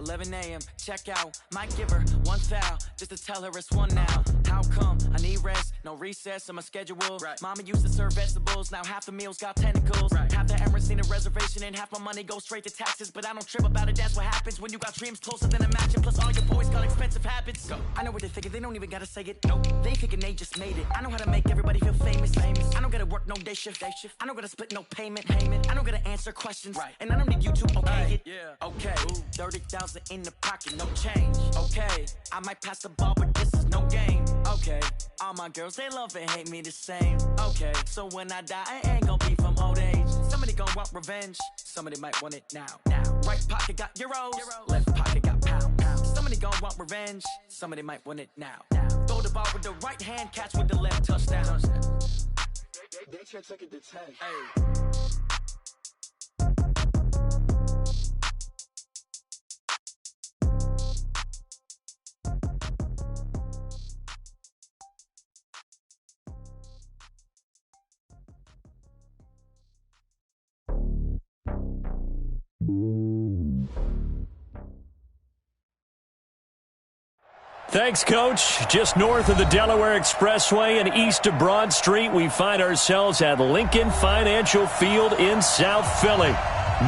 11 a.m. Check out. Might give her one foul just to tell her it's one now. How come? I need rest. No recess in my schedule. Right. Mama used to serve vegetables. Now half the meals got tentacles. Right. Half the Emirates need a reservation and half my money goes straight to taxes. But I don't trip about it. That's what happens when you got dreams closer than a matching. Plus all your boys got expensive habits. Go. I know what they're thinking. They don't even gotta say it. Nope. They thinking they just made it. I know how to make everybody feel famous. I don't gotta work no day shift. I don't gotta split no payment. I don't gotta answer questions. Right. And I don't need you to okay it. Yeah. Okay. 30,000 in the pocket, no change. Okay. I might pass the ball, but this is no game. Okay. All my girls, they love and hate me the same. Okay. So when I die, I ain't gonna be from old age. Somebody gon' want revenge. Somebody might want it now. Right pocket got euros. Left pocket got pounds. Somebody gon' want revenge. Somebody might want it now. Throw the ball with the right hand, catch with the left, touchdown. They should take it to 10. Hey. Thanks, Coach. Just north of the Delaware Expressway and east of Broad Street, we find ourselves at Lincoln Financial Field in South Philly.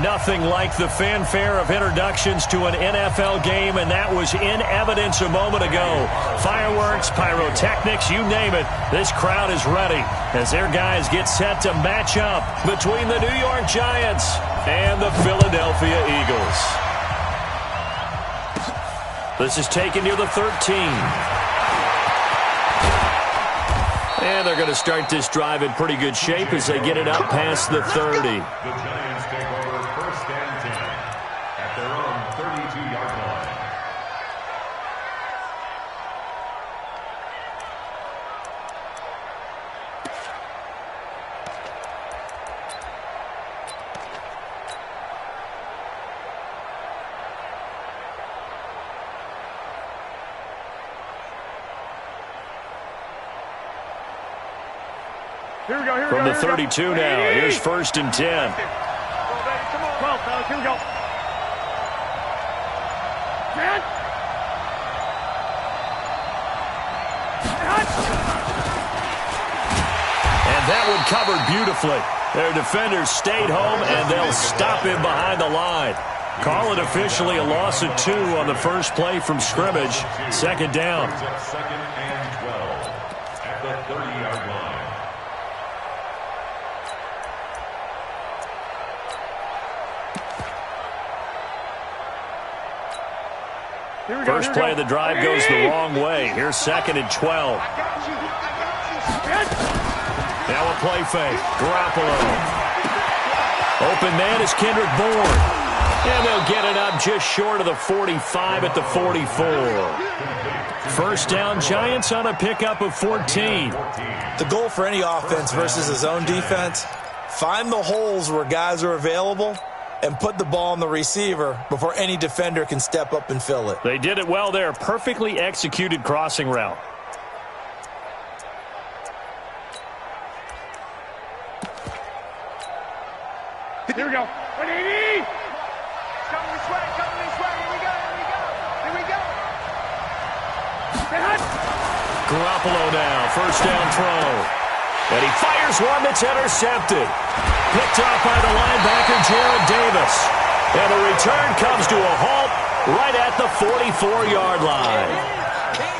Nothing like the fanfare of introductions to an NFL game, and that was in evidence a moment ago. Fireworks, pyrotechnics, you name it. This crowd is ready as their guys get set to match up between the New York Giants and the Philadelphia Eagles. This is taken near the 13. And they're going to start this drive in pretty good shape as they get it up past the 30. The Giants take over first and 10 at their own 32-yard line. From the 32 now, here's first and 10. 12, fellas, here we go. And that one covered beautifully. Their defenders stayed home, and they'll stop him behind the line. Call it officially a loss of 2 on the first play from scrimmage. Second down. Second and 12 at the 30-yard line. First play of the drive goes the wrong way. Here's second and 12. Now a play fake. Garoppolo. Open man is Kendrick Bourne. And they'll get it up just short of the 45 at the 44. First down, Giants on a pickup of 14. The goal for any offense versus his own defense, find the holes where guys are available and put the ball on the receiver before any defender can step up and fill it. They did it well there. Perfectly executed crossing route. Here we go. 180! Coming this way, Here we go. Garoppolo now, first down throw. And he fires one that's intercepted. Picked off by the linebacker, Jared Davis. And the return comes to a halt right at the 44-yard line.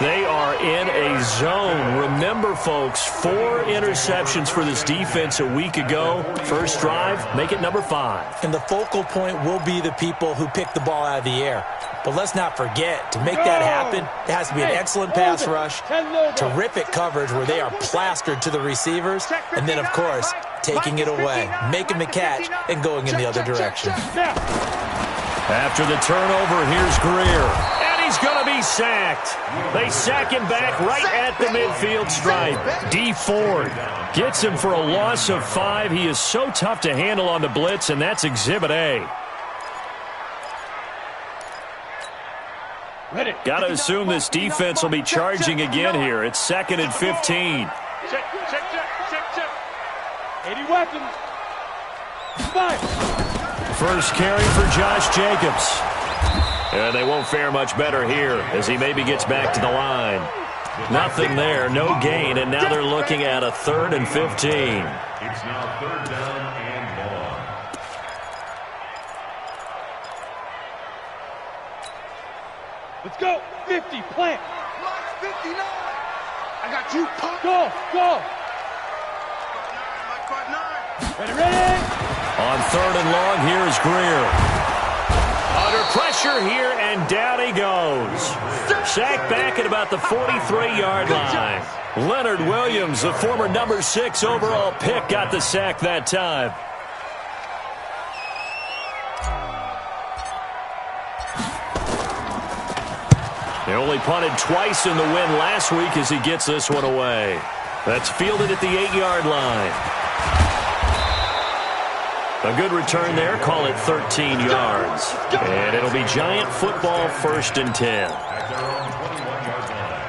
They are in a zone. Remember, folks, 4 interceptions for this defense a week ago. First drive, make it number 5. And the focal point will be the people who pick the ball out of the air. But let's not forget, to make that happen, it has to be an excellent pass rush, terrific coverage where they are plastered to the receivers, and then, of course, taking it away, making the catch, and going in the other direction. After the turnover, here's Greer. And he's going to be sacked. They sack him back right at the midfield stripe. D. Ford gets him for a loss of 5. He is so tough to handle on the blitz, and that's Exhibit A. Got to assume this defense will be charging again here. It's second and 15. Check. 80 weapons. 5. First carry for Josh Jacobs. And they won't fare much better here as he maybe gets back to the line. Nothing there, no gain, and now they're looking at a 3rd and 15. It's now 3rd down and long. Let's go. 50, plant. Mike's 59. I got you, punk. Go, go. Mike got 9. Ready, ready. On 3rd and long, here's Greer. Under pressure here, and down he goes. Sacked back at about the 43-yard line. Leonard Williams, the former number 6 overall pick, got the sack that time. They only punted twice in the win last week as he gets this one away. That's fielded at the 8-yard line. A good return there, call it 13 yards. And it'll be Giant football, 1st and 10. At their own 21-yard line.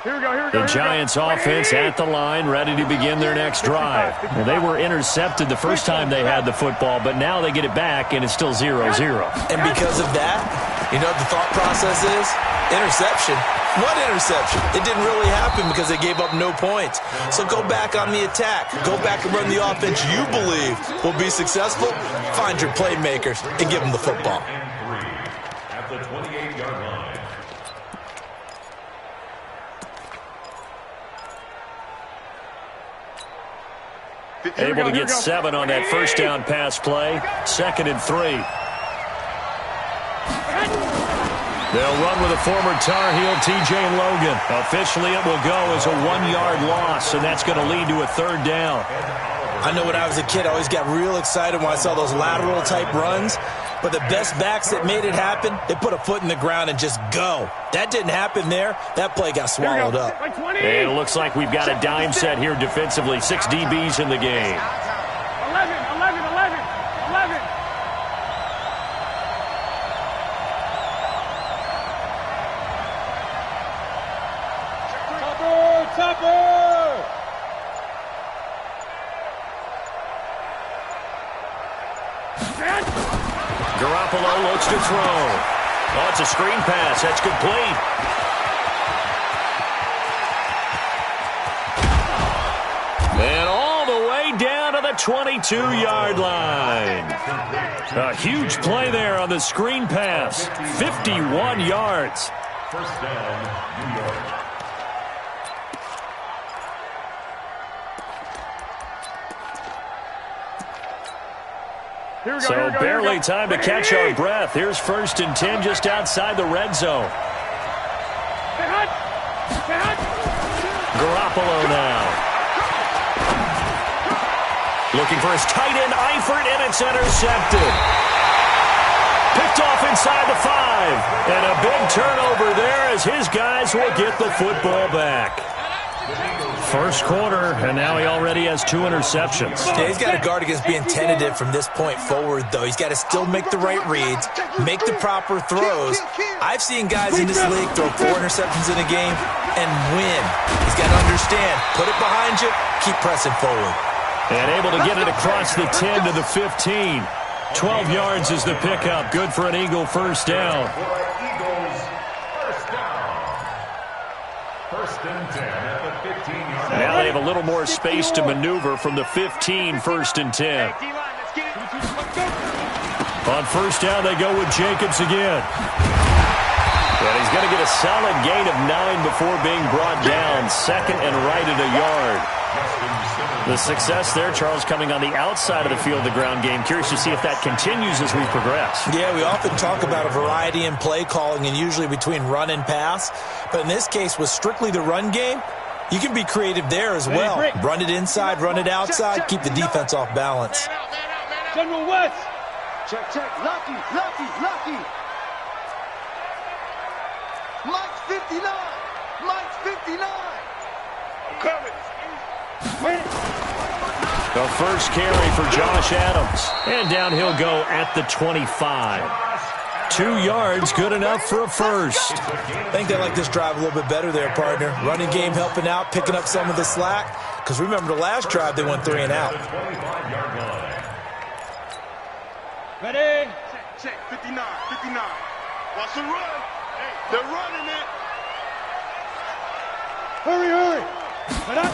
Here we go, here we go. The Giants offense at the line, ready to begin their next drive. Well, they were intercepted the first time they had the football, but now they get it back, and it's still 0-0. And because of that, you know what the thought process is? Interception. What interception? It didn't really happen because they gave up no points. So go back on the attack. Go back and run the offense you believe will be successful. Find your playmakers and give them the football. And 3 at the 28-yard line. Able to get 7 on that first down pass play. 2nd and 3. They'll run with a former Tar Heel, T.J. Logan. Officially, it will go as a 1-yard loss, and that's going to lead to a 3rd down. I know when I was a kid, I always got real excited when I saw those lateral-type runs. But the best backs that made it happen, they put a foot in the ground and just go. That didn't happen there. That play got swallowed up. And it looks like we've got a dime set here defensively. 6 DBs in the game. 11, 11, 11, 11. Topper! Garoppolo looks to throw. Oh, it's a screen pass. That's complete. And all the way down to the 22-yard line. A huge play there on the screen pass. 51 yards. 1st down, New York. So barely time to catch our breath. Here's 1st and 10 just outside the red zone. Garoppolo now. Looking for his tight end, Eifert, and it's intercepted. Picked off inside the 5. And a big turnover there as his guys will get the football back. First quarter, and now he already has 2 interceptions. Yeah, he's got to guard against being tentative from this point forward, though. He's got to still make the right reads, make the proper throws. I've seen guys in this league throw 4 interceptions in a game and win. He's got to understand, put it behind you, keep pressing forward. And able to get it across the 10 to the 15. 12 yards is the pickup. Good for an Eagle 1st down. Eagles, 1st down. 1st and 10 at the 15-yard line. Now they have a little more space to maneuver from the 15, 1st and 10. On 1st down, they go with Jacobs again. And he's going to get a solid gain of 9 before being brought down. 2nd and right at a yard. The success there, Charles, coming on the outside of the field, the ground game. Curious to see if that continues as we progress. Yeah, we often talk about a variety in play calling and usually between run and pass. But in this case, with strictly the run game, you can be creative there as well. Run it inside, run it outside, keep the defense off balance. General West. Check, check. Lucky, lucky, lucky. Mike's 59. Mike's 59. I'm coming. The first carry for Josh Adams. And down he'll go at the 25. 2 yards, good enough for a first. I think they like this drive a little bit better there, partner. Running game helping out, picking up some of the slack. Because remember the last drive, they went 3 and out. 25-yard line. Ready? Check, 59, 59. Watch the run. Hey, they're running it. Hurry, hurry. Head up.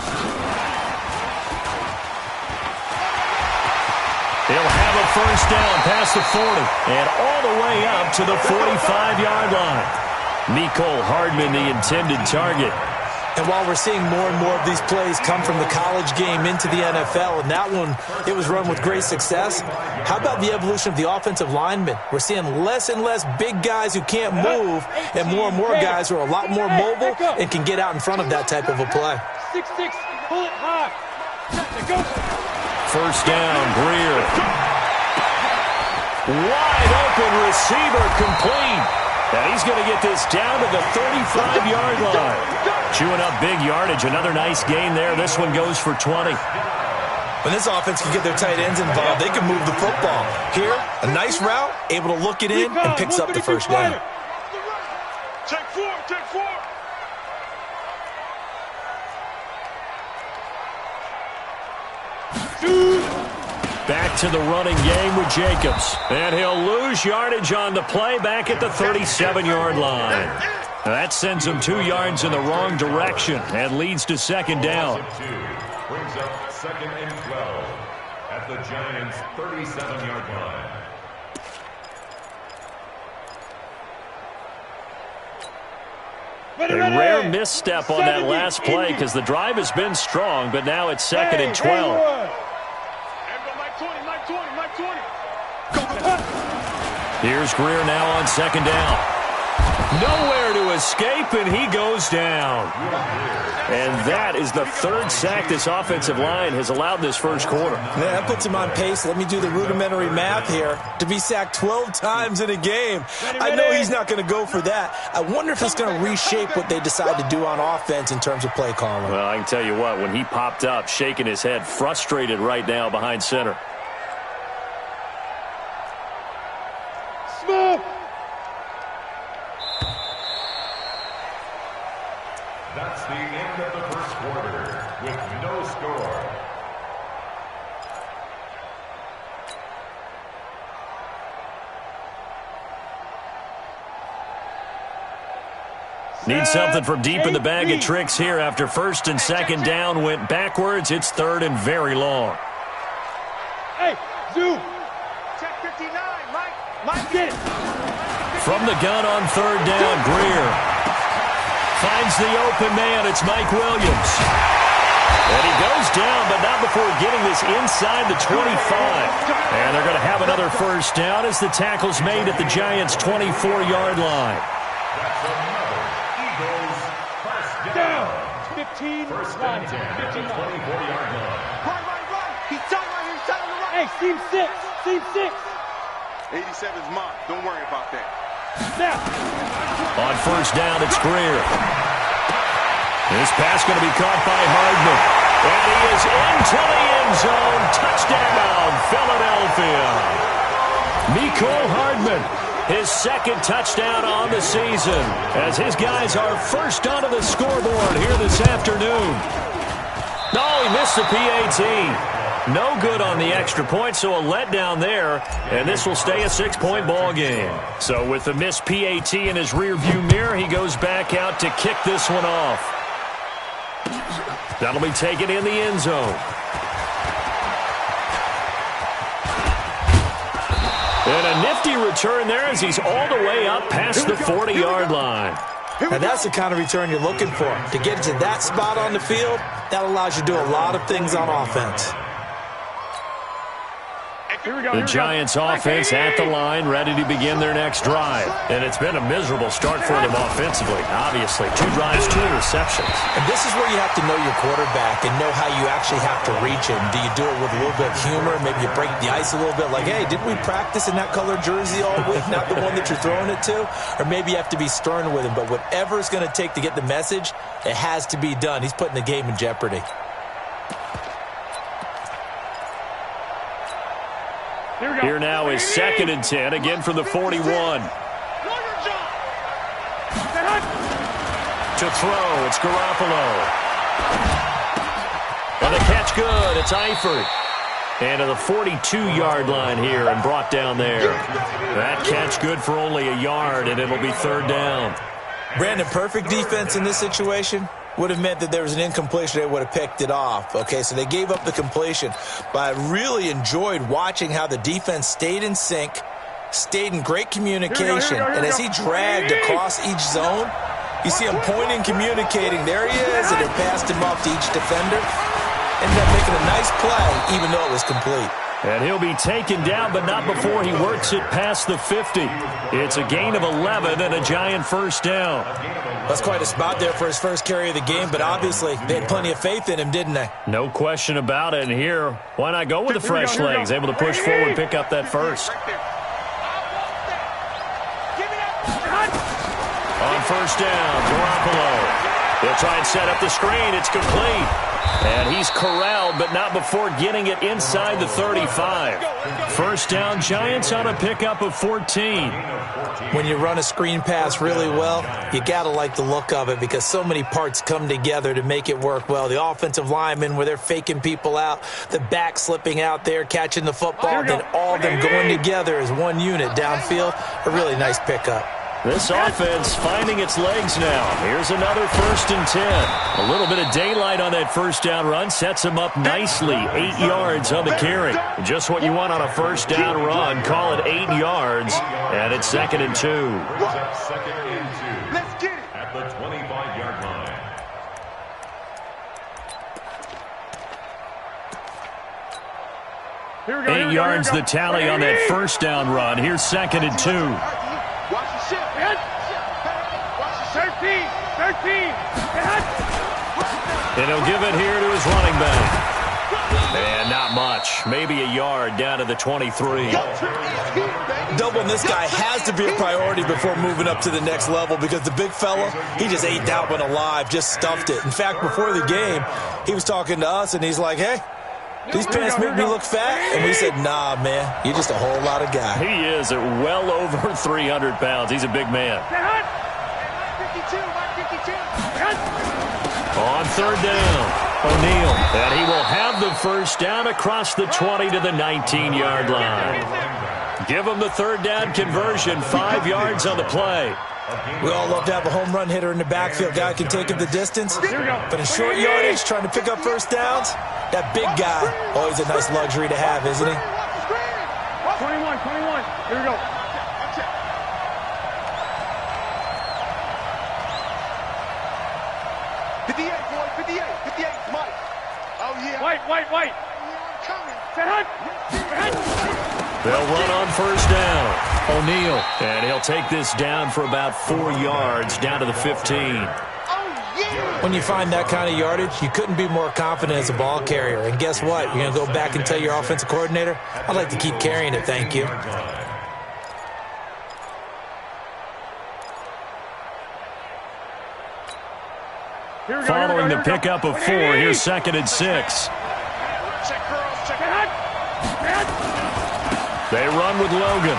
He'll have a first down past the 40 and all the way up to the 45-yard line. Mecole Hardman, the intended target. And while we're seeing more and more of these plays come from the college game into the NFL, and that one, it was run with great success, how about the evolution of the offensive linemen? We're seeing less and less big guys who can't move and more guys who are a lot more mobile and can get out in front of that type of a play. 6-6, pull it high. Go. First down, Greer. Wide open receiver complete. And he's going to get this down to the 35-yard line. Chewing up big yardage. Another nice gain there. This one goes for 20. When this offense can get their tight ends involved, they can move the football. Here, a nice route, able to look it in, and picks up the first down. Check 4, check 4. Back to the running game with Jacobs. And he'll lose yardage on the play back at the 37-yard line. That sends him 2 yards in the wrong direction and leads to second down. Brings up second and 12 at the Giants' 37-yard line. A rare misstep on that last play because the drive has been strong, but now it's second and 12. Here's Greer now on second down. Nowhere to escape, and he goes down. And that is the third sack this offensive line has allowed this first quarter. Yeah, that puts him on pace. Let me do the rudimentary math here. To be sacked 12 times in a game. I know he's not going to go for that. I wonder if it's going to reshape what they decide to do on offense in terms of play calling. Well, I can tell you what, when he popped up, shaking his head, frustrated right now behind center. That's the end of the first quarter with no score. Need something from deep in the bag of tricks here after first and second down went backwards. It's third and very long. Hey, zoom. Check 59, Mike, get it. From the gun on third down, Greer finds the open man. It's Mike Williams. And he goes down, but not before getting this inside the 25. And they're going to have another first down as the tackle's made at the Giants' 24-yard line. That's another Eagles first down. 15, First and 10 at the 24-yard line. Right. He's tight right here. He's tight on the right. Hey, seam 6. 87's mine. Don't worry about that. Now. On first down, it's Greer. This pass going to be caught by Hardman. And he is into the end zone. Touchdown, Philadelphia. Mecole Hardman, his second touchdown on the season, as his guys are first onto the scoreboard here this afternoon. No, he missed the PAT. No good on the extra point, so a letdown there, and this will stay a 6-point ball game. So with the missed PAT in his rearview mirror, he goes back out to kick this one off. That'll be taken in the end zone. And a nifty return there as he's all the way up past the 40-yard line. Now that's the kind of return you're looking for. To get to that spot on the field, that allows you to do a lot of things on offense. The Giants offense at the line, ready to begin their next drive. And it's been a miserable start for them offensively, obviously. 2 drives, 2 interceptions. And this is where you have to know your quarterback and know how you actually have to reach him. Do you do it with a little bit of humor? Maybe you break the ice a little bit like, hey, didn't we practice in that colored jersey all week, not the one that you're throwing it to? Or maybe you have to be stern with him. But whatever it's going to take to get the message, it has to be done. He's putting the game in jeopardy. Here now is second and 10, again from the 41. To throw, it's Garoppolo. And the catch good, it's Eifert. And to the 42-yard line here and brought down there. That catch good for only a yard, and it'll be third down. Brandon, perfect defense in this situation would have meant that there was an incompletion. They would have picked it off. Okay, so they gave up the completion. But I really enjoyed watching how the defense stayed in sync, stayed in great communication. And as he dragged across each zone, you see him pointing, communicating. There he is, and it passed him off to each defender. Ended up making a nice play, even though it was complete. And he'll be taken down, but not before he works it past the 50. It's a gain of 11 and a giant first down. That's quite a spot there for his first carry of the game, but obviously they had plenty of faith in him, didn't they? No question about it. And here, why not go with the fresh legs? Able to push forward, pick up that first. On first down, Garoppolo. He'll try and set up the screen. It's complete. And he's corralled, but not before getting it inside the 35. First down, Giants on a pickup of 14. When you run a screen pass really well, you got to like the look of it because so many parts come together to make it work well. The offensive linemen, where they're faking people out, the back slipping out there, catching the football, then all of them going together as one unit downfield. A really nice pickup. This offense finding its legs now. Here's another 1st and 10. A little bit of daylight on that first down run. Sets him up nicely. 8 yards on the carry. Just what you want on a first down run. Call it 8 yards. And it's 2nd and 2. Second and 2. Let's get it. At the 25-yard line. 8 yards the tally on that first down run. Here's 2nd and 2. Watch the ship. Watch the 13. And he'll give it here to his running back. And not much. Maybe a yard down to the 23. Doubling this guy has to be a priority before moving up to the next level because the big fella, he just ate that one alive, just stuffed it. In fact, before the game, he was talking to us, and he's like, hey, these pants make me look fat. And we said, nah, man, you're just a whole lot of guy. He is at well over 300 pounds. He's a big man. 52. On third down, O'Neal. And he will have the first down across the 20 to the 19-yard line. Give him the third down conversion, 5 yards on the play. We all love to have a home run hitter in the backfield. Guy can take him the distance. But in short yardage, trying to pick up first downs, that big guy, always a nice luxury to have, isn't he? 21. Here we go. 58, boy. 58, Mike. Oh, yeah. White. They'll run on first down. O'Neal, and he'll take this down for about 4 yards, down to the 15. When you find that kind of yardage, you couldn't be more confident as a ball carrier. And guess what? You're going to go back and tell your offensive coordinator, I'd like to keep carrying it, thank you. Following the pickup of 4, here's 2nd and 6. They run with Logan.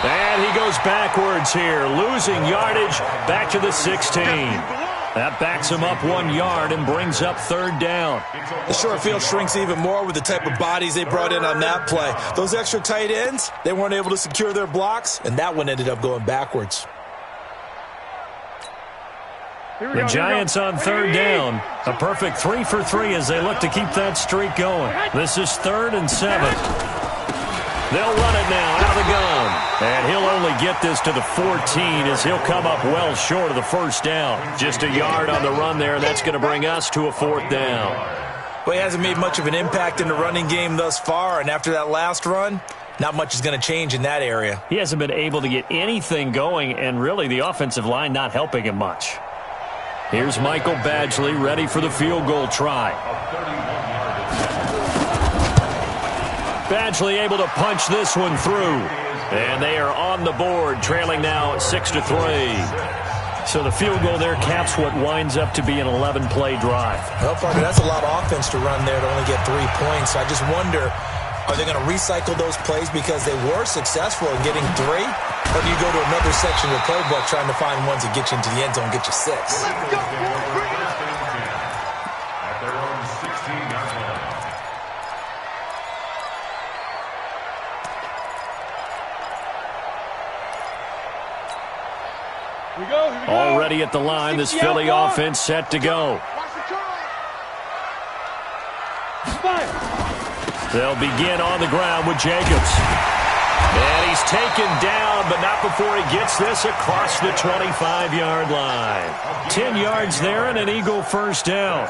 And he goes backwards here, losing yardage back to the 16. That backs him up 1 yard and brings up third down. The short field shrinks even more with the type of bodies they brought in on that play. Those extra tight ends, they weren't able to secure their blocks, and that one ended up going backwards. The Giants on third down. A perfect 3 for 3 as they look to keep that streak going. This is 3rd and 7. They'll run it now out of the gun. And he'll only get this to the 14 as he'll come up well short of the first down. Just a yard on the run there, and that's going to bring us to a 4th down. Well, he hasn't made much of an impact in the running game thus far, and after that last run, not much is going to change in that area. He hasn't been able to get anything going, and really the offensive line not helping him much. Here's Michael Badgley ready for the field goal try. Badgley able to punch this one through. And they are on the board, trailing now 6-3. So the field goal there caps what winds up to be an 11-play drive. Well, Parker, that's a lot of offense to run there to only get 3 points. So I just wonder, are they going to recycle those plays because they were successful in getting 3? Or do you go to another section of the playbook trying to find ones that get you into the end zone and get you 6? Let's go, boy. At their own 16-yard line. Already at the line, this Philly offense set to go. They'll begin on the ground with Jacobs. And he's taken down, but not before he gets this across the 25-yard line. 10 yards there and an Eagle first down.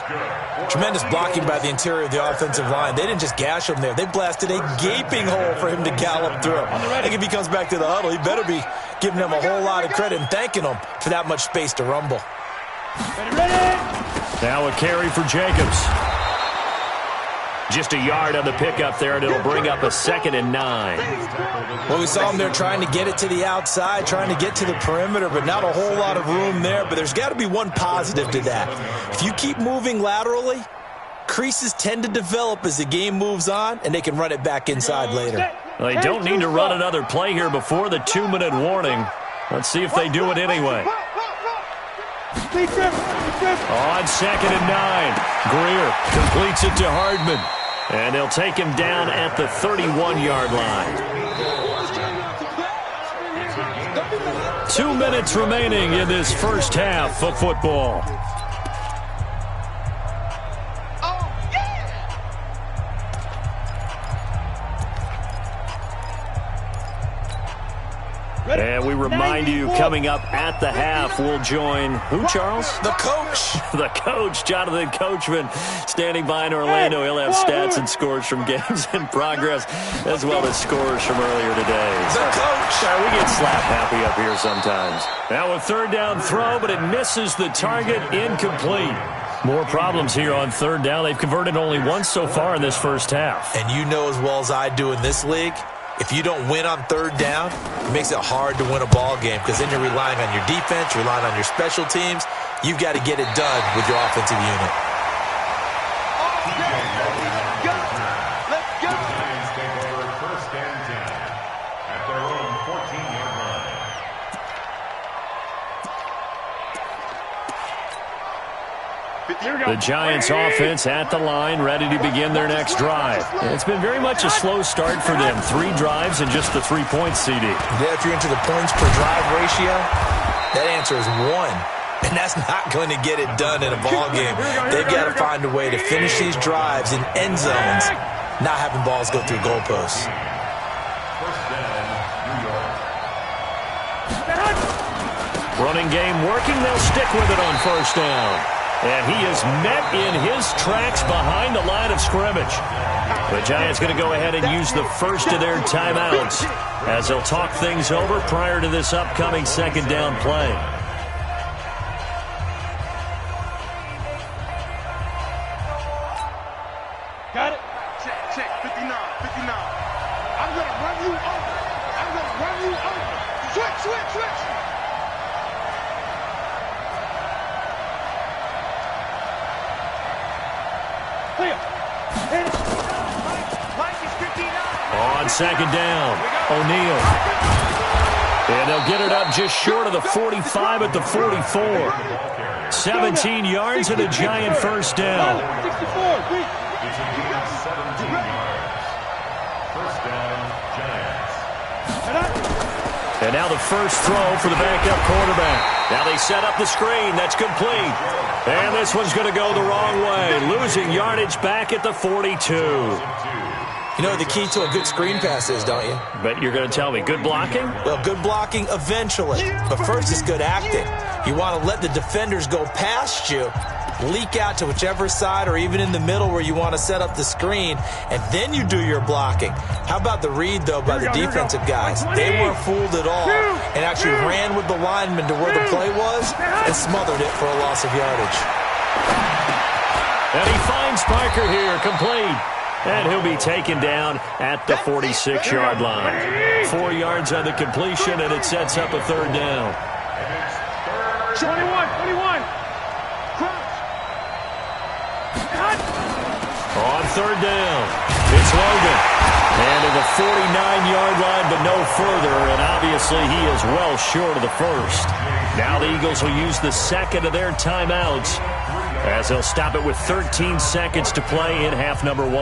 Tremendous blocking by the interior of the offensive line. They didn't just gash him there. They blasted a gaping hole for him to gallop through. I think if he comes back to the huddle, he better be giving them a whole lot of credit and thanking them for that much space to rumble. Now a carry for Jacobs. Just a yard on the pickup there, and it'll bring up a 2nd and 9. Well, we saw him there trying to get it to the outside, trying to get to the perimeter, but not a whole lot of room there. But there's got to be one positive to that. If you keep moving laterally, creases tend to develop as the game moves on, and they can run it back inside later. Well, they don't need to run another play here before the 2-minute warning. Let's see if they do it anyway. On 2nd and 9, Greer completes it to Hardman. And they'll take him down at the 31-yard line. 2 minutes remaining in this first half of football. And we remind you, coming up at the half, we'll join who, Charles? The coach. The coach, Jonathan Coachman, standing by in Orlando. He'll have stats and scores from games in progress, as well as scores from earlier today. The coach. We get slap happy up here sometimes. Now a 3rd down throw, but it misses the target, incomplete. More problems here on 3rd down. They've converted only once so far in this first half. And you know as well as I do in this league, if you don't win on 3rd down, it makes it hard to win a ball game because then you're relying on your defense, you're relying on your special teams. You've got to get it done with your offensive unit. Let's go. Lions take over 1st and 10 at their own 14-yard line. The Giants offense at the line, ready to begin their next drive. It's been very much a slow start for them. 3 drives and just the 3 points, CD. Yeah, if you're into the points per drive ratio, that answer is 1. And that's not going to get it done in a ball game. They've got to find a way to finish these drives in end zones, not having balls go through goalposts. 1st down, New York. Running game working. They'll stick with it on 1st down. And he is met in his tracks behind the line of scrimmage. The Giants going to go ahead and use the first of their timeouts as they'll talk things over prior to this upcoming 2nd down play. Got it. Check, 59. I'm going to run you over. Switch. On 2nd down, O'Neal. And they'll get it up just short of the 45 at the 44. 17 yards and a Giant first down. 17 yards. 1st down, Giants. And now the first throw for the backup quarterback. Now they set up the screen. That's complete. And this one's going to go the wrong way. Losing yardage back at the 42. You know what the key to a good screen pass is, don't you? But you're going to tell me, good blocking? Well, good blocking eventually. But first it's good acting. You want to let the defenders go past you, leak out to whichever side or even in the middle where you want to set up the screen, and then you do your blocking. How about the read, though, by the defensive guys? They weren't fooled at all and actually ran with the lineman to where the play was and smothered it for a loss of yardage. And he finds Parker here, complete. And he'll be taken down at the 46-yard line. 4 yards on the completion, and it sets up a 3rd down. 21. On 3rd down, it's Logan. And to the 49-yard line, but no further, and obviously he is well short of the first. Now the Eagles will use the 2nd of their timeouts as they'll stop it with 13 seconds to play in half number 1.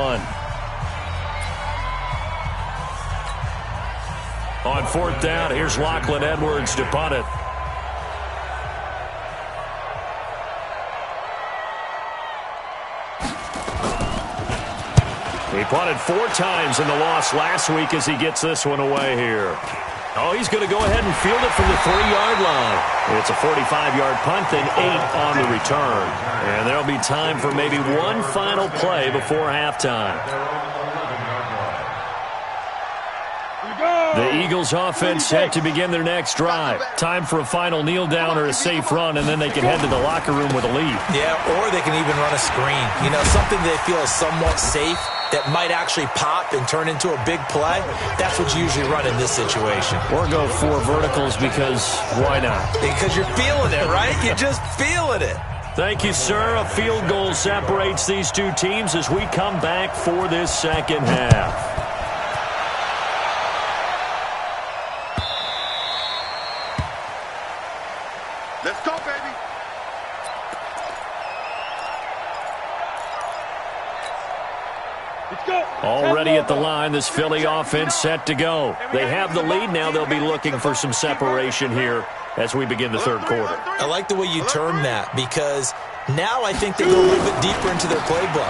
On 4th down, here's Lachlan Edwards to punt it. punted 4 times in the loss last week as he gets this one away here. Oh, he's going to go ahead and field it from the 3-yard line. It's a 45-yard punt, then 8 on the return. And there'll be time for maybe one final play before halftime. The Eagles offense set to begin their next drive. Time for a final kneel down or a safe run, and then they can head to the locker room with a lead. Yeah, or they can even run a screen. You know, something they feel is somewhat safe that might actually pop and turn into a big play. That's what you usually run in this situation. Or go 4 verticals because why not? Because you're feeling it, right? You're just feeling it. Thank you, sir. A field goal separates these two teams as we come back for this second half. Let's go, baby. Let's go. Already at the line, this Philly offense set to go. They have the lead now. They'll be looking for some separation here as we begin the third quarter. I like the way you term that because now I think they go a little bit deeper into their playbook.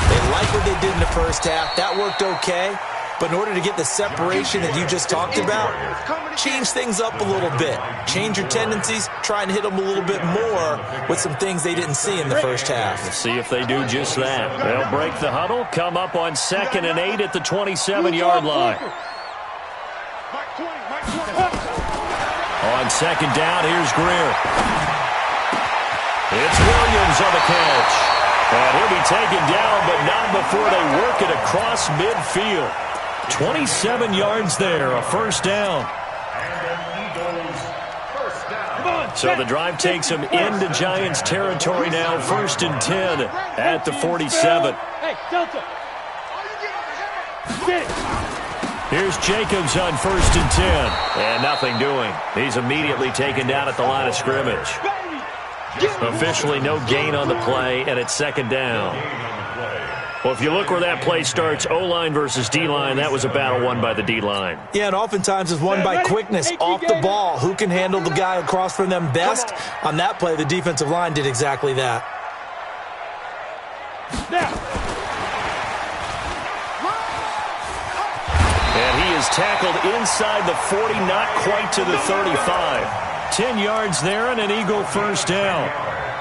They like what they did in the first half. That worked okay. But in order to get the separation that you just talked about, change things up a little bit. Change your tendencies, try and hit them a little bit more with some things they didn't see in the first half. Let's see if they do just that. They'll break the huddle, come up on 2nd and 8 at the 27-yard line. On 2nd down, here's Greer. It's Williams on the catch. And he'll be taken down, but not before they work it across midfield. 27 yards there, a first down. So the drive takes them into Giants territory now, 1st and 10 at the 47. Hey, Delta. Here's Jacobs on 1st and 10. And nothing doing. He's immediately taken down at the line of scrimmage. Officially no gain on the play, and it's 2nd down. Well, if you look where that play starts, O-line versus D-line, that was a battle won by the D-line. Yeah, and oftentimes it's won by quickness off the ball. Who can handle the guy across from them best? On that play, the defensive line did exactly that. And he is tackled inside the 40, not quite to the 35. 10 yards there and an Eagle first down.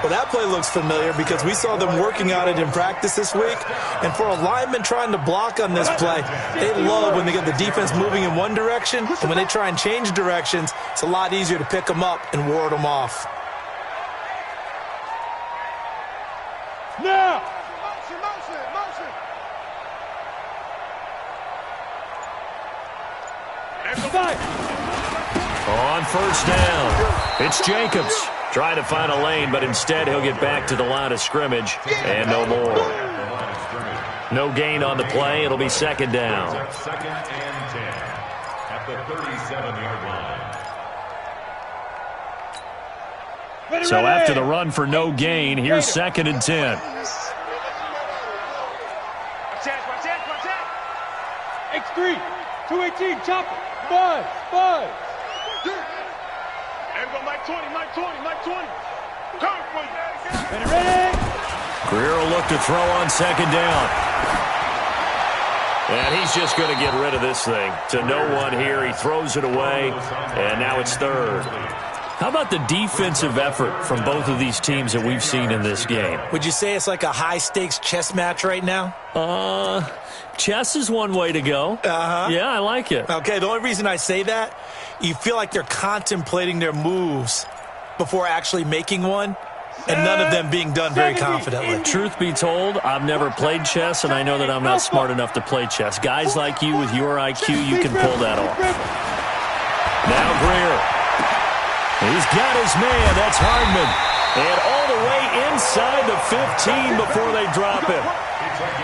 Well, that play looks familiar because we saw them working on it in practice this week. And for a lineman trying to block on this play, they love when they get the defense moving in one direction. And when they try and change directions, it's a lot easier to pick them up and ward them off. Now! On 1st down, it's Jacobs. Trying to find a lane, but instead he'll get back to the line of scrimmage, and no more. No gain on the play. It'll be 2nd down. 2nd and 10 at the 37-yard line. So after the run for no gain, here's 2nd and 10. X3, 218, chopper, buzz. Mike 20. Come for you. Ready? Greer will look to throw on 2nd down. And he's just going to get rid of this thing. To no one here. He throws it away, and now it's 3rd. How about the defensive effort from both of these teams that we've seen in this game? Would you say it's like a high-stakes chess match right now? Chess is one way to go. Yeah, I like it. Okay, the only reason I say that, you feel like they're contemplating their moves before actually making one, and none of them being done very confidently. Truth be told, I've never played chess, and I know that I'm not smart enough to play chess. Guys like you with your IQ, you can pull that off. Now Greer. He's got his man. That's Hardman. And all the way inside the 15 before they drop him.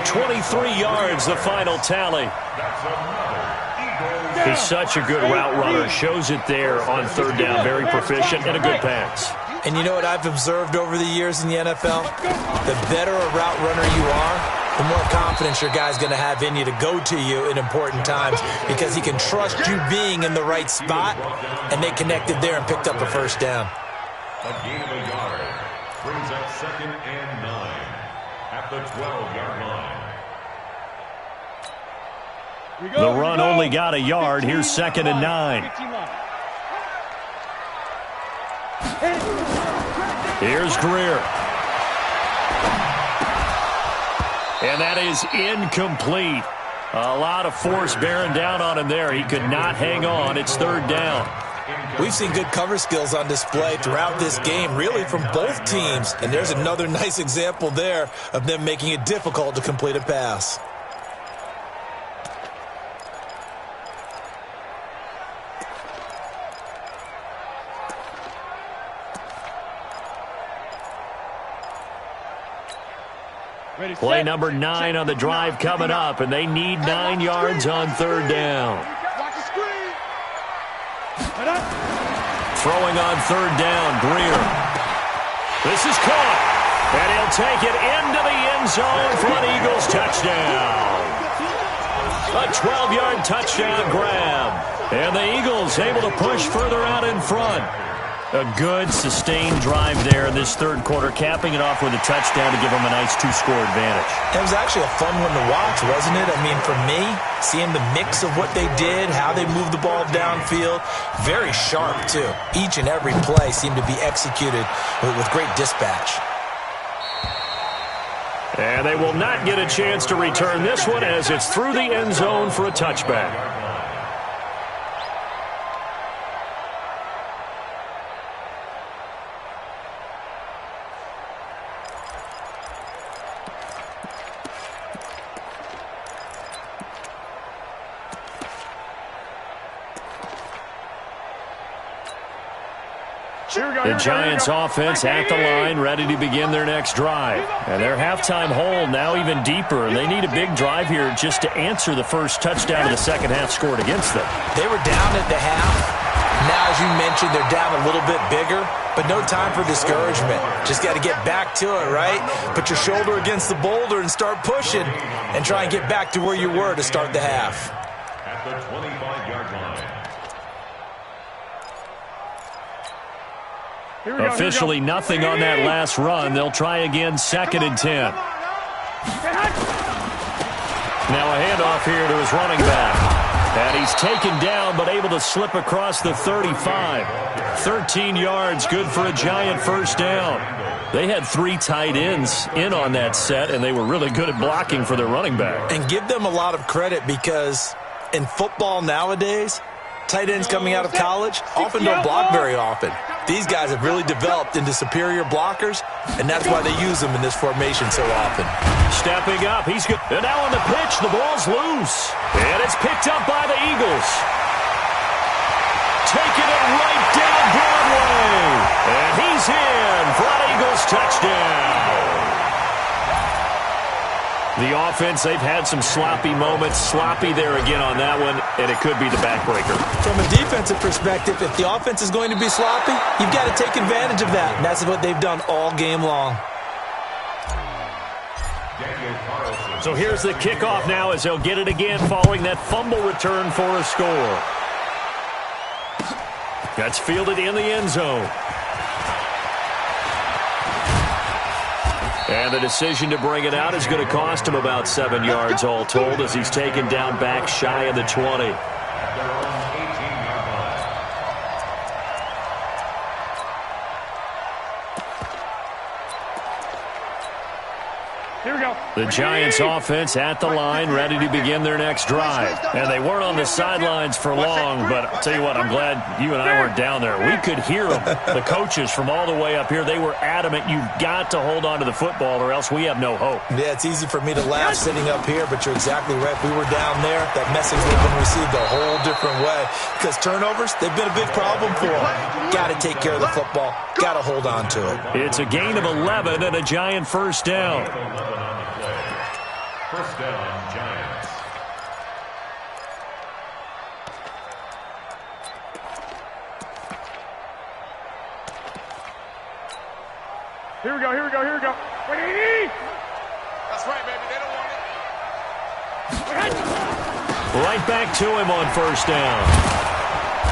23 yards, the final tally. He's such a good route runner. Shows it there on 3rd down. Very proficient and a good pass. And you know what I've observed over the years in the NFL? The better a route runner you are, the more confidence your guy's going to have in you to go to you in important times because he can trust you being in the right spot, and they connected there and picked up a first down. A gain of a yard brings up 2nd and 9 at the 12-yard line. The run only got a yard. Here's 2nd and 9. Here's Greer. And that is incomplete. A lot of force bearing down on him there. He could not hang on. It's 3rd down. We've seen good cover skills on display throughout this game, really from both teams. And there's another nice example there of them making it difficult to complete a pass. Play number 9 on the drive coming up, and they need 9 yards on 3rd down. Throwing on 3rd down, Greer. This is caught, and he'll take it into the end zone for an Eagles touchdown. A 12-yard touchdown grab, and the Eagles able to push further out in front. A good, sustained drive there in this 3rd quarter, capping it off with a touchdown to give them a nice 2-score advantage. It was actually a fun one to watch, wasn't it? I mean, for me, seeing the mix of what they did, how they moved the ball downfield, very sharp, too. Each and every play seemed to be executed with great dispatch. And they will not get a chance to return this one as it's through the end zone for a touchback. The Giants offense at the line, ready to begin their next drive. And their halftime hole now even deeper. And they need a big drive here just to answer the first touchdown of the second half scored against them. They were down at the half. Now, as you mentioned, they're down a little bit bigger, but no time for discouragement. Just got to get back to it, right? Put your shoulder against the boulder and start pushing and try and get back to where you were to start the half. At the 25-yard line. Officially nothing on that last run. They'll try again, 2nd and 10. Now a handoff here to his running back. And he's taken down but able to slip across the 35. 13 yards, good for a Giant first down. They had 3 tight ends in on that set, and they were really good at blocking for their running back. And give them a lot of credit because in football nowadays, tight ends coming out of college often don't block very often. These guys have really developed into superior blockers, and that's why they use them in this formation so often. Stepping up, he's good. And now on the pitch, the ball's loose. And it's picked up by the Eagles. Taking it right down Broadway. And he's in for an Eagles touchdown. The offense, they've had some sloppy moments. Sloppy there again on that one, and it could be the backbreaker. From a defensive perspective, if the offense is going to be sloppy, you've got to take advantage of that, and that's what they've done all game long. So here's the kickoff now as they'll get it again following that fumble return for a score. That's fielded in the end zone. And the decision to bring it out is going to cost him about 7 yards all told as he's taken down back shy of the 20. Here we go. The Giants offense at the line, ready to begin their next drive. And they weren't on the sidelines for long, but I'll tell you what, I'm glad you and I weren't down there. We could hear them, the coaches from all the way up here. They were adamant, you've got to hold on to the football or else we have no hope. Yeah, it's easy for me to laugh sitting up here, but you're exactly right. If we were down there, that message would have been received a whole different way. Because turnovers, they've been a big problem for them. Got to take care of the football. Got to hold on to it. It's a gain of 11 and a Giant first down. First down, Giants. Here we go, here we go, here we go. That's right, baby. They don't want it. Right back to him on first down.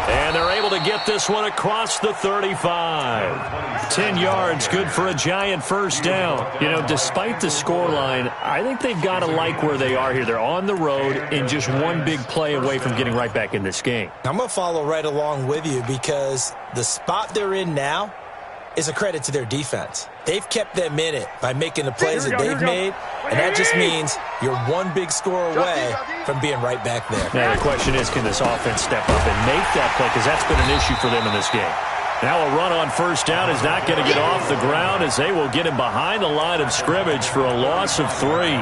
And they're able to get this one across the 35. 10 yards, good for a Giant first down. You know, despite the scoreline, I think they've got to like where they are here. They're on the road and just one big play away from getting right back in this game. I'm going to follow right along with you because the spot they're in now is a credit to their defense. They've kept them in it by making the plays that they've made, and that just means you're one big score away from being right back there. Now, the question is, can this offense step up and make that play? Because that's been an issue for them in this game. Now a run on first down is not going to get off the ground as they will get him behind the line of scrimmage for a loss of 3.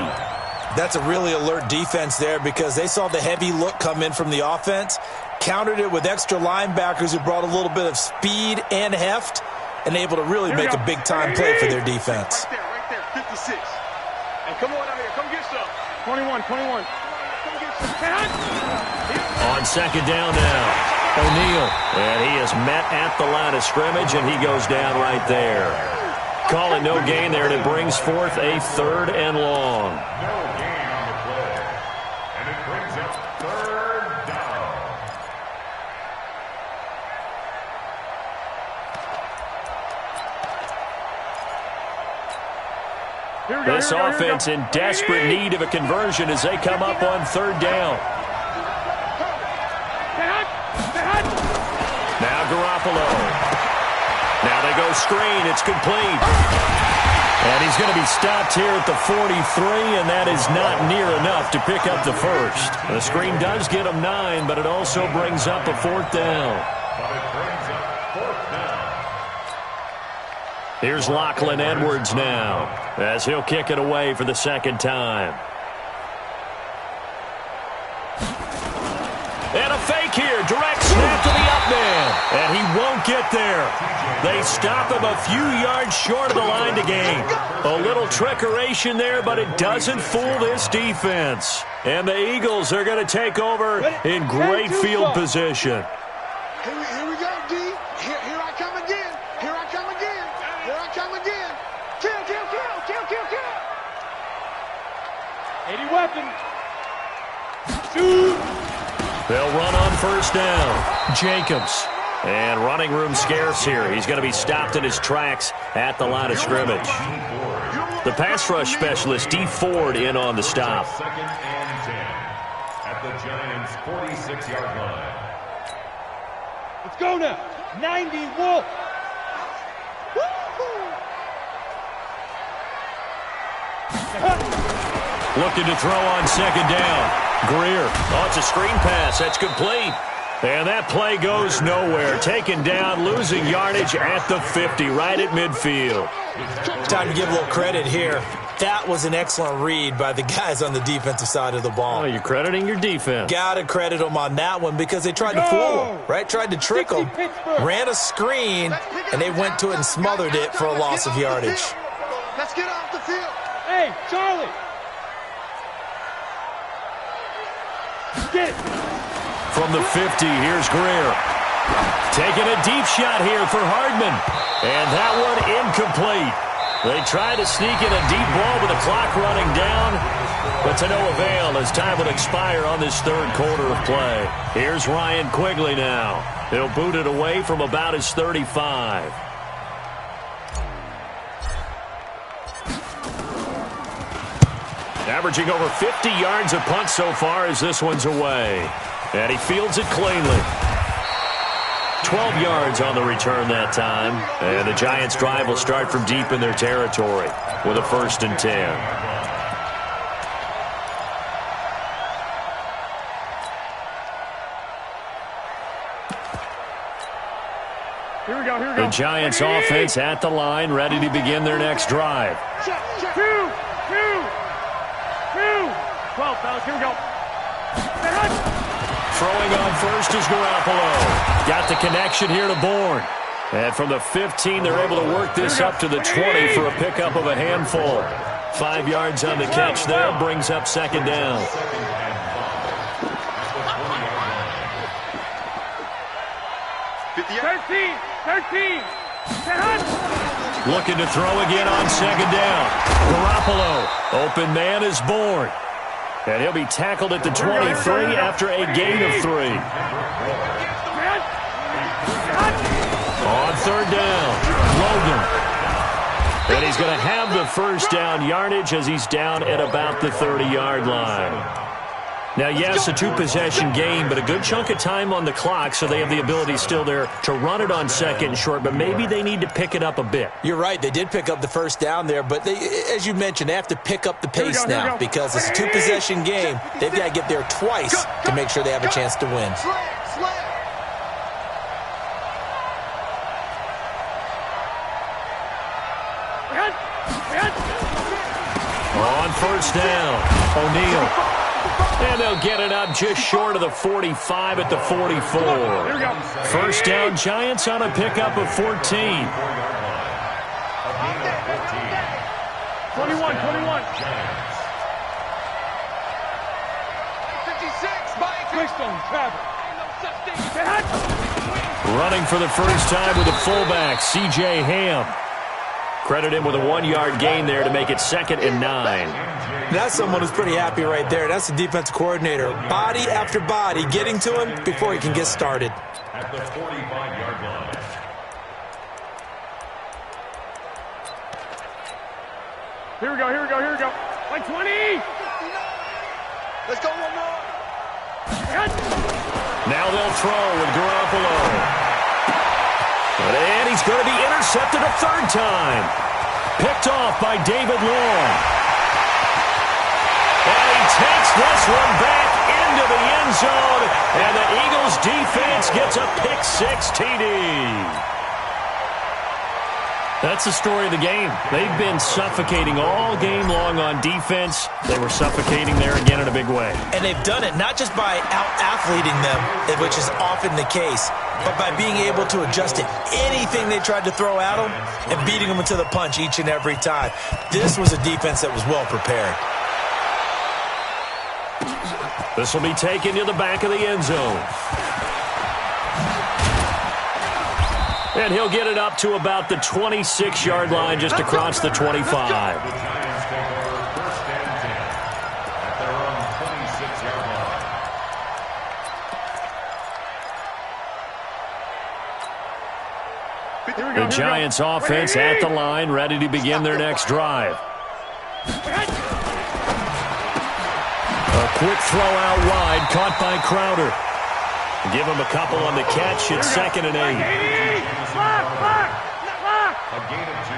That's a really alert defense there because they saw the heavy look come in from the offense, countered it with extra linebackers who brought a little bit of speed and heft, and able to really make a big-time play for their defense. Right there, 56. Hey, come on out here. Come get some. 21. Come get some. On second down now, O'Neal. And he is met at the line of scrimmage, and he goes down right there. Calling no gain there, and it brings forth a 3rd and long. No gain on the play. And it brings up 3rd down. This offense in desperate need of a conversion as they come up on 3rd down. Now Garoppolo. Now they go screen. It's complete. And he's going to be stopped here at the 43, and that is not near enough to pick up the first. The screen does get him 9, but it also brings up a 4th down. But it brings up 4th down. Here's Lachlan Edwards now as he'll kick it away for the 2nd time. And a fake here. Direct snap to the up man. And he won't get there. They stop him a few yards short of the line to gain. A little trickeration there, but it doesn't fool this defense. And the Eagles are going to take over in great field position. Here we go, D. Here I come again. Here I come again. Here I come again. Kill. 80 weapons. Shoot. They'll run on first down. Jacobs. And running room scarce here. He's going to be stopped in his tracks at the line of scrimmage. The pass rush specialist, D. Ford, in on the stop. 2nd and 10 at the Giants' 46-yard line. Let's go now. 90 Wolf. Looking to throw on 2nd down. Greer. Oh, it's a screen pass. That's complete. And that play goes nowhere. Taken down, losing yardage at the 50, right at midfield. Time to give a little credit here. That was an excellent read by the guys on the defensive side of the ball. Oh, you're crediting your defense. Got to credit them on that one because they tried to fool them, right? Tried to trick them, ran a screen, and they went to it and smothered it for a loss of yardage. Let's get off the field. Hey, Charlie. Get it. From the 50, here's Greer. Taking a deep shot here for Hardman. And that one incomplete. They try to sneak in a deep ball with the clock running down, but to no avail as time will expire on this 3rd quarter of play. Here's Ryan Quigley now. He'll boot it away from about his 35. Averaging over 50 yards a punt so far as this one's away. And he fields it cleanly. 12 yards on the return that time. And the Giants' drive will start from deep in their territory with a 1st and 10. Here we go. The Giants' offense at the line, ready to begin their next drive. Check. 12, fellas. Here we go. Throwing on first is Garoppolo. Got the connection here to Bourne. And from the 15, they're able to work this up to the 20 for a pickup of a handful. 5 yards on the catch there, brings up 2nd down. 13. Looking to throw again on 2nd down. Garoppolo. Open man is Bourne. And he'll be tackled at the 23 after a gain of 3. third down. Logan. And he's going to have the first down yardage as he's down at about the 30-yard line. Now, yes, a two-possession game, but a good chunk of time on the clock, so they have the ability still there to run it on second and short, but maybe they need to pick it up a bit. You're right. They did pick up the first down there, but they, as you mentioned, they have to pick up the pace now because it's a two-possession game. They've got to get there twice to make sure they have a chance to win. On first down, O'Neal. And they'll get it up just short of the 45 at the 44. First down, Giants on a pickup of 14. 21. Giants. 56. Quickstone, Travis. Running for the first time with the fullback, C.J. Ham. Credit him with a 1-yard gain there to make it 2nd and 9. That's someone who's pretty happy right there. That's the defense coordinator. Body after body getting to him before he can get started. At the 45-yard line. Here we go. Like 20. Let's go one more. Now they'll throw with Garoppolo. And he's going to be intercepted a third time. Picked off by David Long. And he takes this one back into the end zone. And the Eagles defense gets a pick-6 TD. That's the story of the game. They've been suffocating all game long on defense. They were suffocating there again in a big way. And they've done it not just by out-athleting them, which is often the case, but by being able to adjust to anything they tried to throw at them and beating them into the punch each and every time. This was a defense that was well prepared. This will be taken to the back of the end zone. And he'll get it up to about the 26-yard line just across the 25. The Giants take over 1st and 10 at their own 26-yard line. The Giants offense at the line, ready to begin their next drive. A quick throw out wide, caught by Crowder. Give him a couple on the catch. It's 2nd and 8. A gain of 2.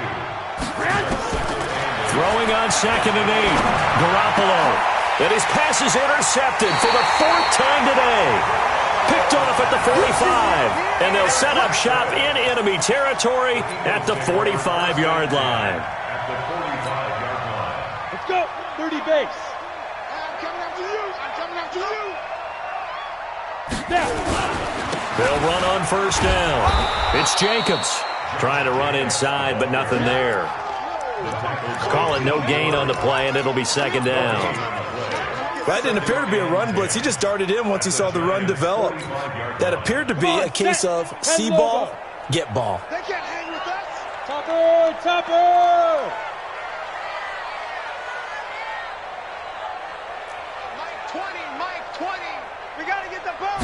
Throwing on 2nd and 8. Garoppolo. And his pass is intercepted for the 4th time today. Picked off at the 45. And they'll set up shop in enemy territory at the 45-yard line. At the 45-yard line. Let's go. 30 base. I'm coming after you. They'll run on first down. It's Jacobs trying to run inside, but nothing there. Call it no gain on the play, and it'll be 2nd down. That didn't appear to be a run blitz. He just darted in once he saw the run develop. That appeared to be a case of see ball, get ball. They can't hang with us. Topper. Mike 20. We got to get the ball.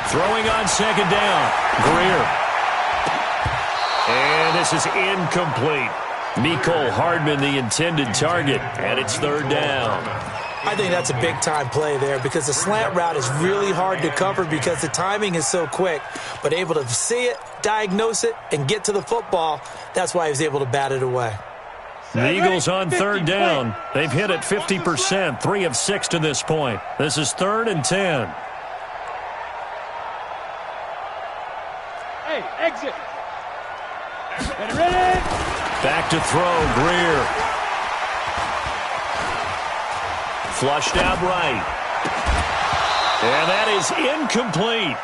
Throwing on 2nd down. Greer. And this is incomplete. Mecole Hardman, the intended target, and it's 3rd down. I think that's a big-time play there because the slant route is really hard to cover because the timing is so quick. But able to see it, diagnose it, and get to the football, that's why he was able to bat it away. The Eagles on 3rd down. They've hit it 50%, 3 of 6 to this point. This is 3rd and 10. Hey, exit. Ready. Back to throw, Greer. Flushed out right. And that is incomplete.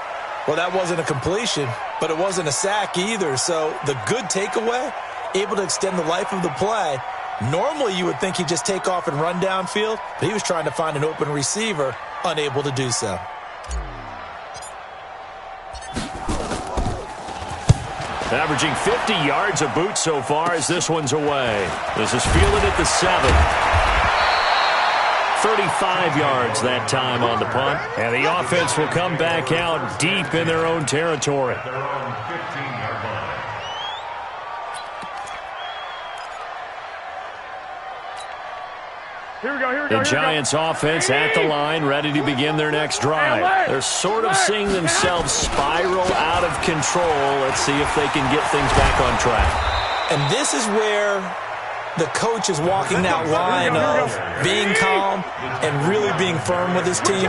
Well, that wasn't a completion, but it wasn't a sack either. So the good takeaway, able to extend the life of the play. Normally you would think he'd just take off and run downfield, but he was trying to find an open receiver, unable to do so. Averaging 50 yards a boot so far as this one's away. This is fielded at the 7. 35 yards that time on the punt. And the offense will come back out deep in their own territory. Their own 15-yard The Giants offense at the line, ready to begin their next drive. They're sort of seeing themselves spiral out of control. Let's see if they can get things back on track. And this is where the coach is walking that line of being calm and really being firm with his team.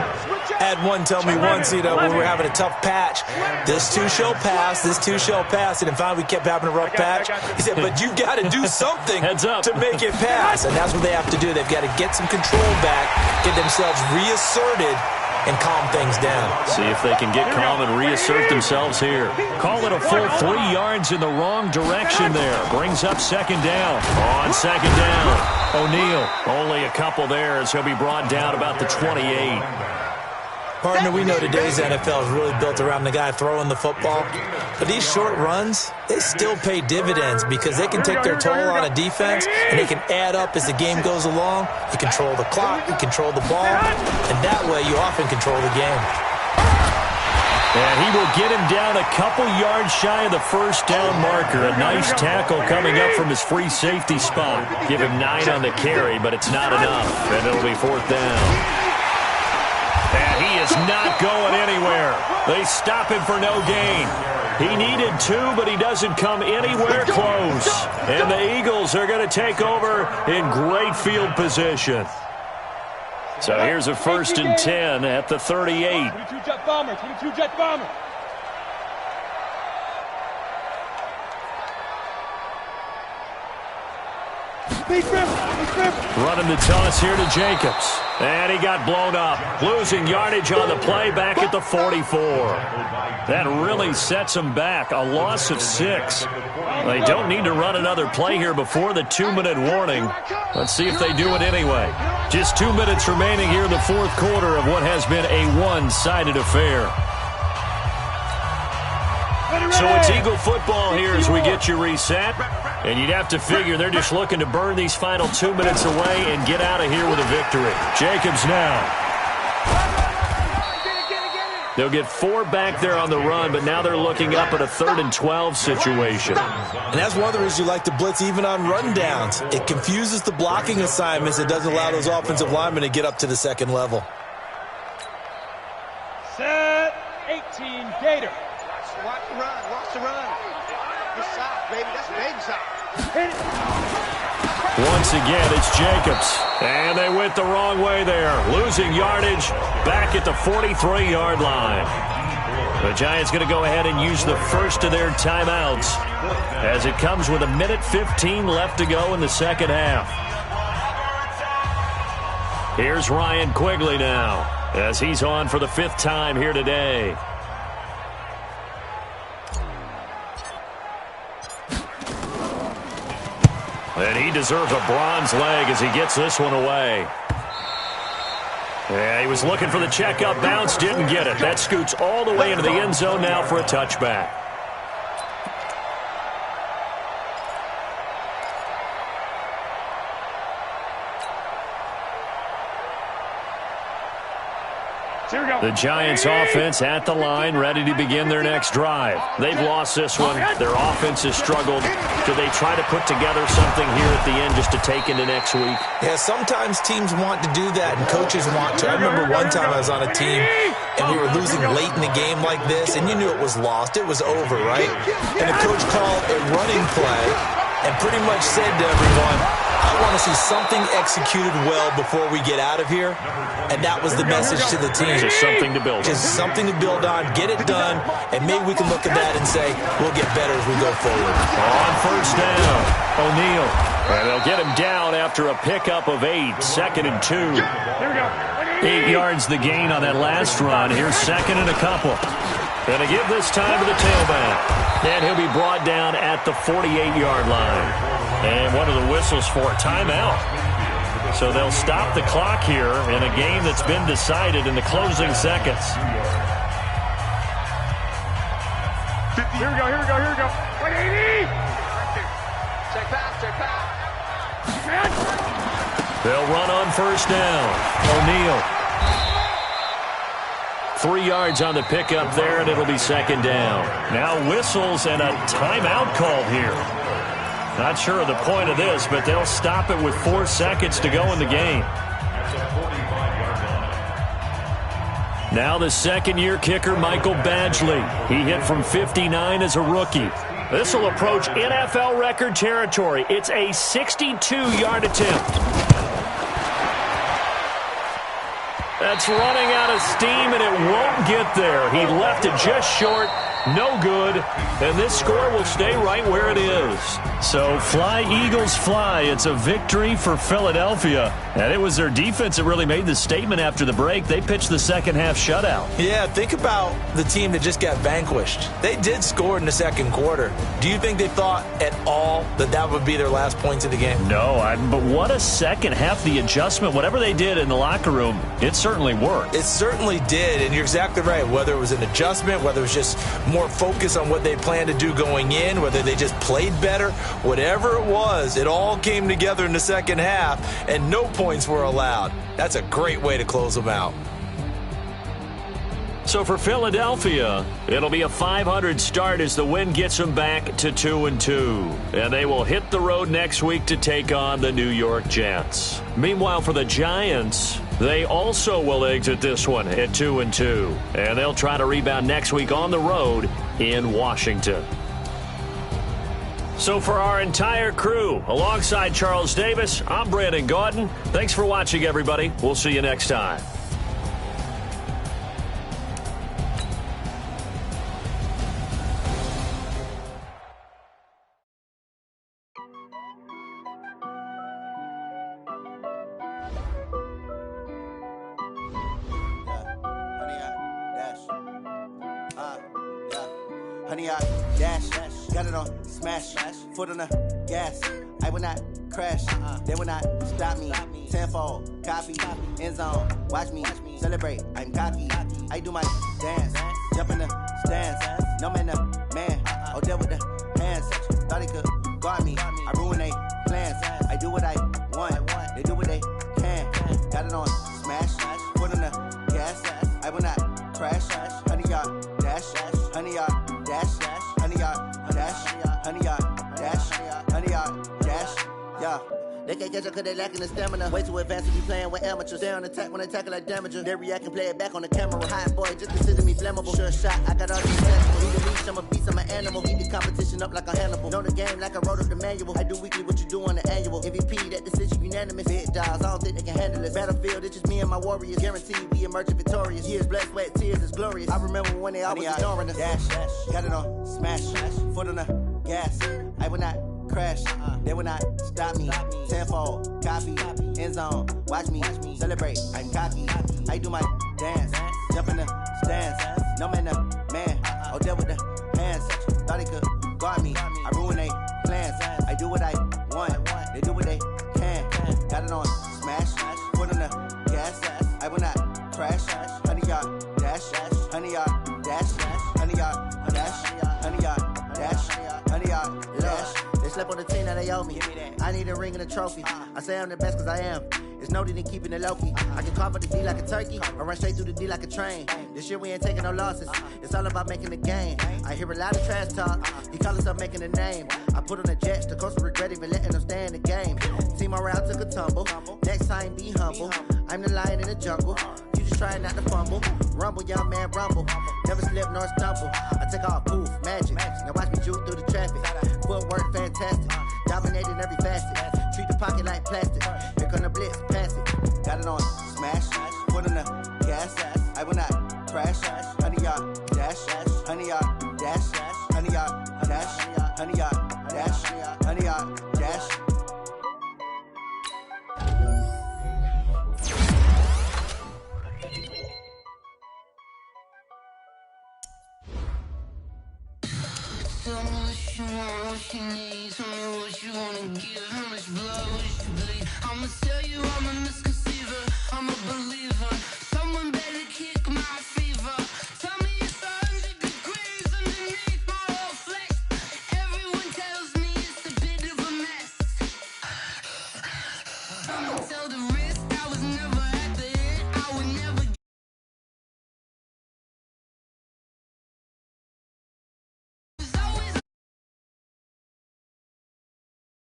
I had one tell me once, when we were having a tough patch, this too shall pass, this too shall pass, and finally we kept having a rough patch. He said, but you've got to do something to make it pass, and that's what they have to do. They've got to get some control back, get themselves reasserted, and calm things down. See if they can get calm and reassert themselves here. Call it a full 3 yards in the wrong direction there. Brings up second down. On second down, O'Neal. Only a couple there as he'll be brought down about the 28. Partner, we know today's NFL is really built around the guy throwing the football. But these short runs, they still pay dividends because they can take their toll on a defense and they can add up as the game goes along. You control the clock, you control the ball, and that way you often control the game. And he will get him down a couple yards shy of the first down marker. A nice tackle coming up from his free safety spot. Give him 9 on the carry, but it's not enough, and it'll be fourth down. And he is not going anywhere. They stop him for no gain. He needed 2, but he doesn't come anywhere close. And the Eagles are going to take over in great field position. So here's a 1st and 10 at the 38. 22 jet bomber, 22 jet bomber. Running the toss here to Jacobs. And he got blown up. Losing yardage on the play back at the 44. That really sets him back. A loss of 6. They don't need to run another play here before the 2-minute warning. Let's see if they do it anyway. Just 2 minutes remaining here in the fourth quarter of what has been a one-sided affair. So it's Eagle football here as we get you reset. And you'd have to figure they're just looking to burn these final 2 minutes away and get out of here with a victory. Jacobs now. They'll get 4 back there on the run, but now they're looking up at a 3rd and 12 situation. And that's one of the reasons you like to blitz even on rundowns. It confuses the blocking assignments. It doesn't allow those offensive linemen to get up to the second level. Set 18 Gator. Watch the run. Watch the run. Good side, baby. That's a baby side. Once again, it's Jacobs. And they went the wrong way there. Losing yardage back at the 43-yard line. The Giants going to go ahead and use the first of their timeouts as it comes with 1:15 left to go in the second half. Here's Ryan Quigley now as he's on for the 5th time here today. And he deserves a bronze leg as he gets this one away. Yeah, he was looking for the check-up bounce, didn't get it. That scoots all the way into the end zone now for a touchback. The Giants offense at the line, ready to begin their next drive. They've lost this one. Their offense has struggled. Do they try to put together something here at the end just to take into next week? Yeah, sometimes teams want to do that, and coaches want to. I remember one time I was on a team, and we were losing late in the game like this, and you knew it was lost. It was over, right? And the coach called a running play and pretty much said to everyone, I want to see something executed well before we get out of here. And that was the message to the team. Just something to build on. Just something to build on, get it done, and maybe we can look at that and say, we'll get better as we go forward. On first down, O'Neal. And they'll get him down after a pickup of 8, 2nd and 2. 8 yards the gain on that last run. Here's 2nd and a couple. Going to give this time to the tailback. And he'll be brought down at the 48-yard line. And one of the whistles for a timeout. So they'll stop the clock here in a game that's been decided in the closing seconds. Here we go, here we go, here we go. 180! Check pass. They'll run on first down. O'Neal. 3 yards on the pickup there, and it'll be 2nd down. Now whistles and a timeout called here. Not sure of the point of this, but they'll stop it with 4 seconds to go in the game. That's a 45-yard line. Now the second-year kicker, Michael Badgley. He hit from 59 as a rookie. This will approach NFL record territory. It's a 62-yard attempt. That's running out of steam, and it won't get there. He left it just short. No good, and this score will stay right where it is. So fly, Eagles, fly. It's a victory for Philadelphia, and it was their defense that really made the statement after the break. They pitched the second-half shutout. Yeah, think about the team that just got vanquished. They did score in the second quarter. Do you think they thought at all that that would be their last points of the game? No, but what a second half. The adjustment, whatever they did in the locker room, it certainly worked. It certainly did, and you're exactly right. Whether it was an adjustment, whether it was just more focus on what they planned to do going in, whether they just played better, whatever it was, it all came together in the second half, and no points were allowed. That's a great way to close them out. So for Philadelphia, it'll be a 500 start as the win gets them back to 2-2. And they will hit the road next week to take on the New York Jets. Meanwhile, for the Giants, they also will exit this one at 2-2. And they'll try to rebound next week on the road in Washington. So for our entire crew, alongside Charles Davis, I'm Brandon Gaudin. Thanks for watching, everybody. We'll see you next time. Honey, I dash, got it on smash, foot on the gas. I will not crash, they will not stop me. Tenfold, copy, end zone, watch me celebrate. I'm cocky, I do my dance, jump in the stands. No man, the man, oh, deal with the hands. Thought he could guard me, I ruin they plans. I do what I want, they do what they can. Got it on smash, foot on the gas. I will not crash, honey, y'all dash, honey, y'all dash, honey, y'all dash, honey, y'all dash, honey, y'all dash, yeah. They can't catch up cause they lacking the stamina. Way too advanced to be playing with amateurs. Stay on attack when they tackle like damager. They react and play it back on the camera. Hot boy, just consider me flammable. Sure shot, I got all the essentials. Need a leash, I'm a beast, I'm an animal. Heat the competition up like a Hannibal. Know the game like I wrote up the manual. I do weekly what you do on the annual. MVP, that decision unanimous. Big dogs, I don't think they can handle this. Battlefield, it's just me and my warriors. Guaranteed we emerging victorious. Years, blood, sweat, tears, it's glorious. I remember when they always ignoring us. Dash, got it on smash, foot on the gas. I will not crash, they will not stop me. Tenfold, copy, end zone, watch me celebrate. I'm cocky, I do my dance, jump in the stands. No man, the man, oh, deal with the hands. Thought he could guard me, I ruin they plans. I do what I want, they do what they can. Got it on smash, foot on the gas. I will not crash, honey, y'all dash, honey, y'all dash, honey, y'all dash, honey, y'all dash, honey, y'all dash. They slept on the team, now they owe me. I need a ring and a trophy. I say I'm the best cause I am. It's no need in keeping it low-key. I can carve up the D like a turkey, or run straight through the D like a train. This year we ain't taking no losses. It's all about making the game. I hear a lot of trash talk. He call himself making a name. I put on the Jets, the coach will regret even letting them stay in the game. Team morale took a tumble. Next time be humble. I'm the lion in the jungle. You just trying not to fumble. Rumble, young man, rumble. Never slip nor stumble. I take off, poof, magic. Now watch me juke through the traffic. Footwork fantastic. Dominating every facet. Treat the pocket like plastic. Here come the blitz, pass it. Got it on smash, foot on the gas. I will not crash. Honey, y'all dash, honey, y'all dash, honey, y'all dash, honey, y'all dash, honey, y'all dash. Tell me what you want, what you need. Tell me what you wanna give. How much blood would you bleed? I'ma tell you I'm a misconceiver. I'm a believer.